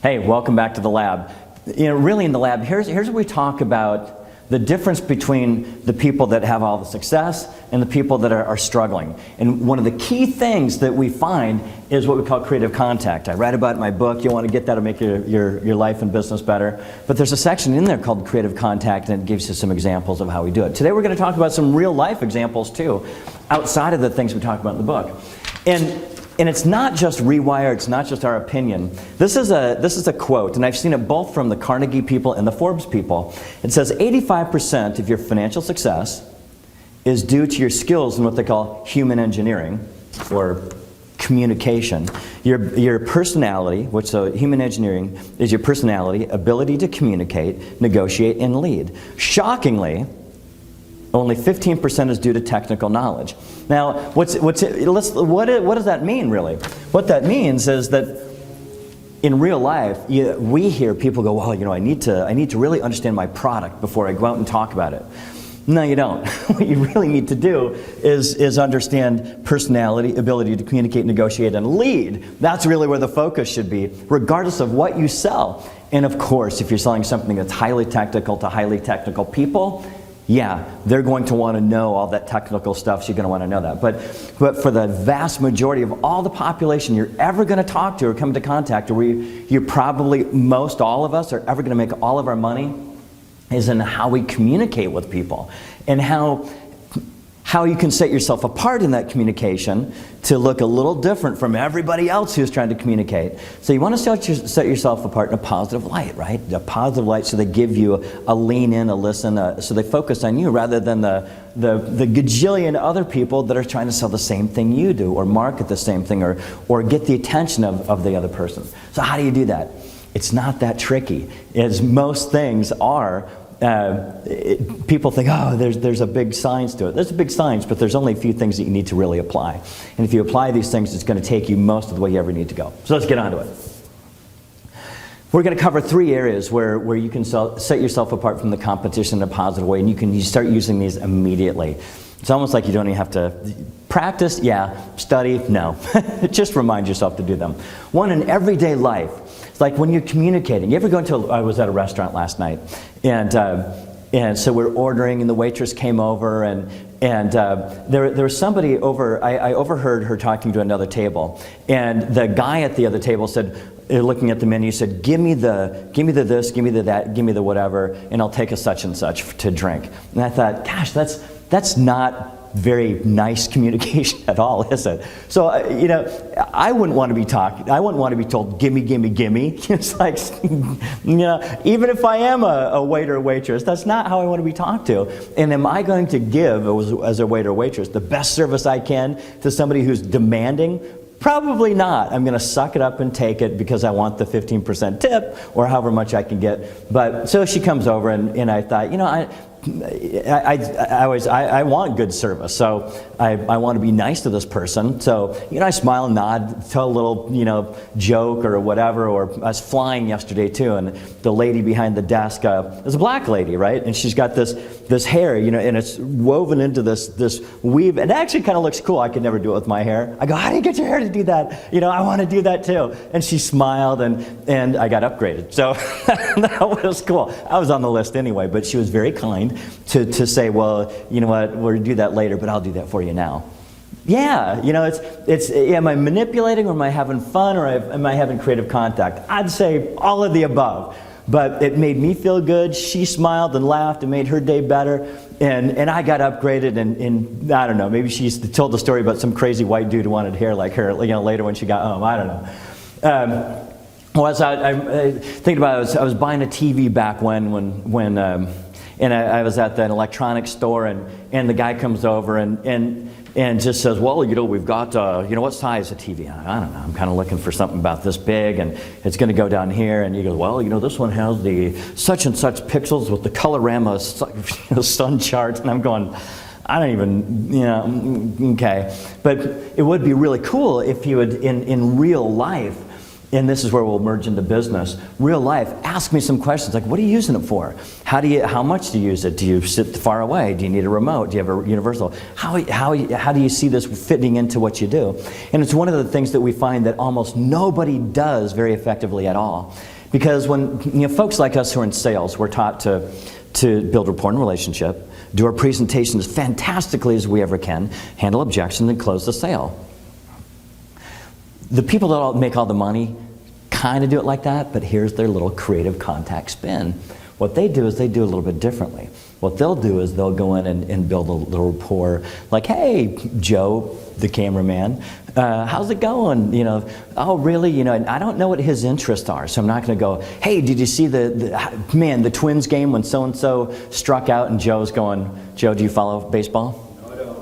Hey, welcome back to the lab. Really in the lab, here's what we talk about the difference between the people that have all the success and the people that are struggling. And one of the key things that we find is what we call creative contact. I write about it in my book. You'll want to get that to make your life and business better. But there's a section in there called creative contact, and it gives you some examples of how we do it. Today we're going to talk about some real life examples too, outside of the things we talk about in the book. And it's not just Rewire, it's not just our opinion. This is a quote, and I've seen it both from the Carnegie people and the Forbes people. It says 85% of your financial success is due to your skills in what they call human engineering, or communication. Your personality, human engineering is your personality, ability to communicate, negotiate, and lead. Shockingly, only 15% is due to technical knowledge. Now, what does that mean, really? What that means is that in real life, we hear people go, well, I need to really understand my product before I go out and talk about it. No, you don't. What you really need to do is understand personality, ability to communicate, negotiate, and lead. That's really where the focus should be, regardless of what you sell. And of course, if you're selling something that's highly technical to highly technical people, yeah, they're going to want to know all that technical stuff, so you're going to want to know that. But for the vast majority of all the population you're ever going to talk to or come into contact, or you're probably, most all of us are ever going to make all of our money, is in how we communicate with people. And how you can set yourself apart in that communication to look a little different from everybody else who's trying to communicate. So you want to set yourself apart in a positive light, right? A positive light, so they give you a lean in, a listen, so they focus on you rather than the gajillion other people that are trying to sell the same thing you do, or market the same thing, or get the attention of the other person. So how do you do that? It's not that tricky, as most things are. People think, there's a big science to it. There's a big science, but there's only a few things that you need to really apply. And if you apply these things, it's going to take you most of the way you ever need to go. So let's get on to it. We're going to cover 3 areas where you can set yourself apart from the competition in a positive way, and you start using these immediately. It's almost like you don't even have to practice, study, no. Just remind yourself to do them. One, in everyday life. Like when you're communicating. You ever go I was at a restaurant last night, and so we're ordering, and the waitress came over, and there was somebody over. I overheard her talking to another table, and the guy at the other table said, looking at the menu, said, give me the this, give me the that, give me the whatever, and I'll take a such and such to drink. And I thought, gosh, that's not very nice communication at all, is it? So, I wouldn't want to be told, gimme, gimme, gimme. It's like, even if I am a waiter or waitress, that's not how I want to be talked to. And am I going to give, as a waiter or waitress, the best service I can to somebody who's demanding? Probably not. I'm going to suck it up and take it because I want the 15% tip, or however much I can get. But so she comes over, and I thought, I want good service, so I want to be nice to this person. So, I smile and nod, tell a little, joke or whatever. Or I was flying yesterday too, and the lady behind the desk is a black lady, right? And she's got this hair, and it's woven into this weave. It actually kind of looks cool. I could never do it with my hair. I go, how do you get your hair to do that? I want to do that too. And she smiled, and I got upgraded. So that was cool. I was on the list anyway, but she was very kind to say, well, you know what, we'll do that later, but I'll do that for you now. Yeah, am I manipulating, or am I having fun, or am I having creative contact? I'd say all of the above. But it made me feel good. She smiled and laughed and made her day better. And I got upgraded, and I don't know, maybe she told the story about some crazy white dude who wanted hair like her, later when she got home. I don't know. As I thinking about it, I was buying a TV back when and I was at an electronics store, and the guy comes over and just says, well, we've got, what size of TV? I don't know, I'm kind of looking for something about this big, and it's going to go down here. And he goes, well, this one has the such and such pixels with the Colorama sun chart. And I'm going, I don't even, okay. But it would be really cool if you would, in real life, and this is where we'll merge into business, real life, ask me some questions like, what are you using it for? How much do you use it? Do you sit far away? Do you need a remote? Do you have a universal? How do you see this fitting into what you do? And it's one of the things that we find that almost nobody does very effectively at all. Because when folks like us who are in sales, we're taught to build rapport and relationship, do our presentation as fantastically as we ever can, handle objections, and close the sale. The people that make all the money kind of do it like that, but here's their little creative contact spin. What they do is they do it a little bit differently. What they'll do is they'll go in and build a little rapport, like, hey, Joe, the cameraman, how's it going? Oh, really? And I don't know what his interests are, so I'm not going to go, hey, did you see the Twins game when so-and-so struck out? And Joe's going, Joe, do you follow baseball?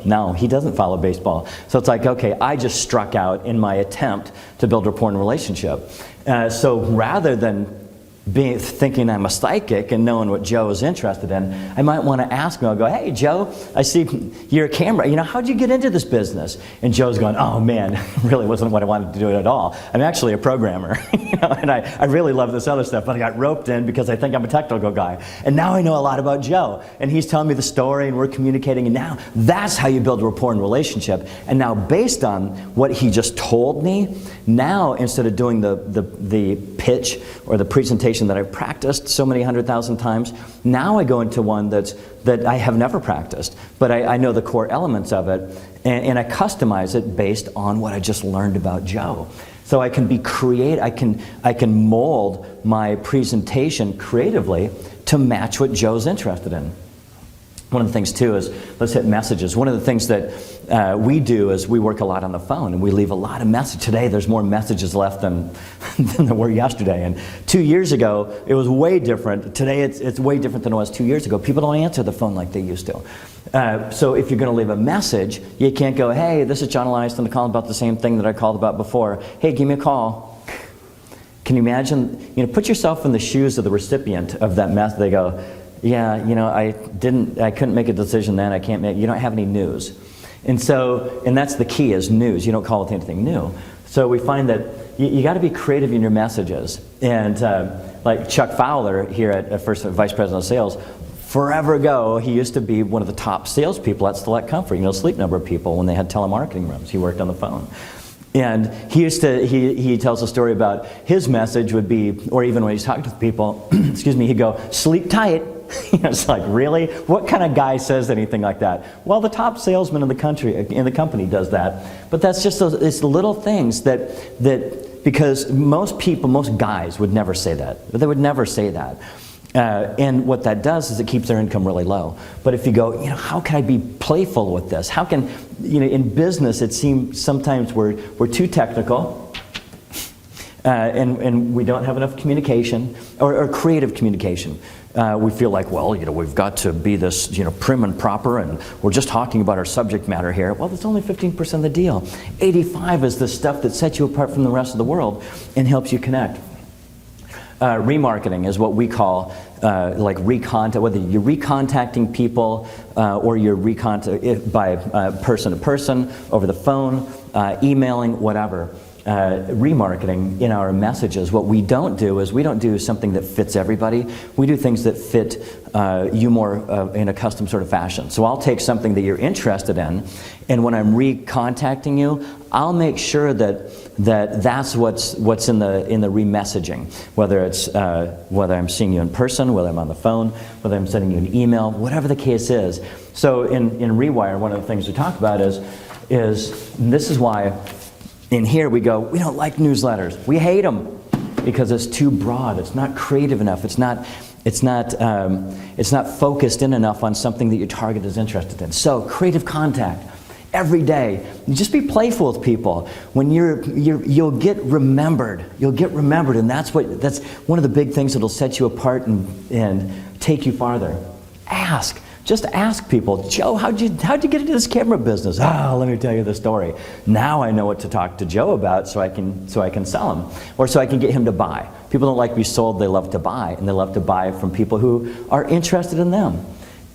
No, he doesn't follow baseball. So it's like, okay, I just struck out in my attempt to build rapport and relationship. So rather than thinking I'm a psychic and knowing what Joe is interested in, I might want to ask him. I'll go, hey, Joe, I see you're a camera. How'd you get into this business? And Joe's going, oh, man, it really wasn't what I wanted to do at all. I'm actually a programmer, and I really love this other stuff, but I got roped in because I think I'm a technical guy. And now I know a lot about Joe, and he's telling me the story, and we're communicating, and now that's how you build rapport and relationship. And now based on what he just told me, now instead of doing the pitch or the presentation that I've practiced so many 100,000 times, now I go into one that I have never practiced, but I know the core elements of it, and I customize it based on what I just learned about Joe. So I can be creative, I can mold my presentation creatively to match what Joe's interested in. One of the things too is, let's hit messages. One of the things that we do is we work a lot on the phone, and we leave a lot of messages. Today there's more messages left than there were yesterday. And 2 years ago it was way different. Today it's way different than it was 2 years ago. People don't answer the phone like they used to. So if you're going to leave a message, you can't go, hey, this is John Eliaston calling about the same thing that I called about before. Hey, give me a call. Can you imagine? Put yourself in the shoes of the recipient of that message. They go, yeah, I couldn't make a decision then. You don't have any news. And that's the key, is news. You don't call it anything new. So we find that you got to be creative in your messages. And like Chuck Fowler here at First Vice President of Sales, forever ago, he used to be one of the top salespeople at Select Comfort, Sleep Number people, when they had telemarketing rooms. He worked on the phone. And he tells a story about his message would be, or even when he's talking to people, he'd go, sleep tight. It's like, really? What kind of guy says anything like that? Well, the top salesman in the company does that. But that's just it's little things that because most guys would never say that. They would never say that. And what that does is it keeps their income really low. But if you go, how can I be playful with this? How can, in business it seems sometimes we're too technical, and we don't have enough communication or creative communication. We feel like, well, we've got to be this, prim and proper, and we're just talking about our subject matter here. Well, that's only 15% of the deal. 85% is the stuff that sets you apart from the rest of the world and helps you connect. Remarketing is what we call recontact, whether you're recontacting people or you're by person to person, over the phone, emailing, whatever. Remarketing in our messages, what we don't do is we don't do something that fits everybody. We do things that fit you more in a custom sort of fashion. So I'll take something that you're interested in, and when I'm recontacting you, I'll make sure that's what's in the remessaging, whether I'm seeing you in person, whether I'm on the phone, whether I'm sending you an email, whatever the case is. So in Rewire, one of the things we talk about is this is why in here we go, we don't like newsletters. We hate them because it's too broad. It's not creative enough. It's not focused in enough on something that your target is interested in. So creative contact every day. Just be playful with people. When you'll get remembered. You'll get remembered, and that's one of the big things that'll set you apart and take you farther. Just ask people, Joe, how'd you get into this camera business? Let me tell you the story. Now I know what to talk to Joe about, so I can sell him, or so I can get him to buy. People don't like to be sold; they love to buy, and they love to buy from people who are interested in them.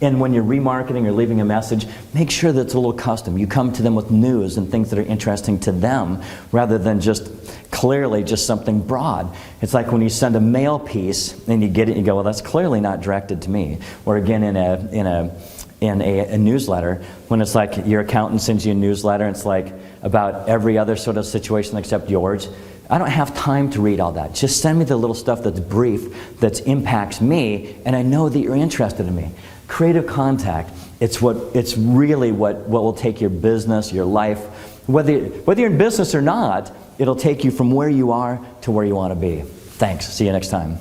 And when you're remarketing or leaving a message, make sure that it's a little custom. You come to them with news and things that are interesting to them rather than just clearly just something broad. It's like when you send a mail piece and you get it and you go, well, that's clearly not directed to me. Or again in a newsletter, when it's like your accountant sends you a newsletter and it's like about every other sort of situation except yours. I don't have time to read all that. Just send me the little stuff that's brief, that impacts me, and I know that you're interested in me. Creative contact, it's really what will take your business, your life. Whether you're in business or not, it'll take you from where you are to where you want to be. Thanks. See you next time.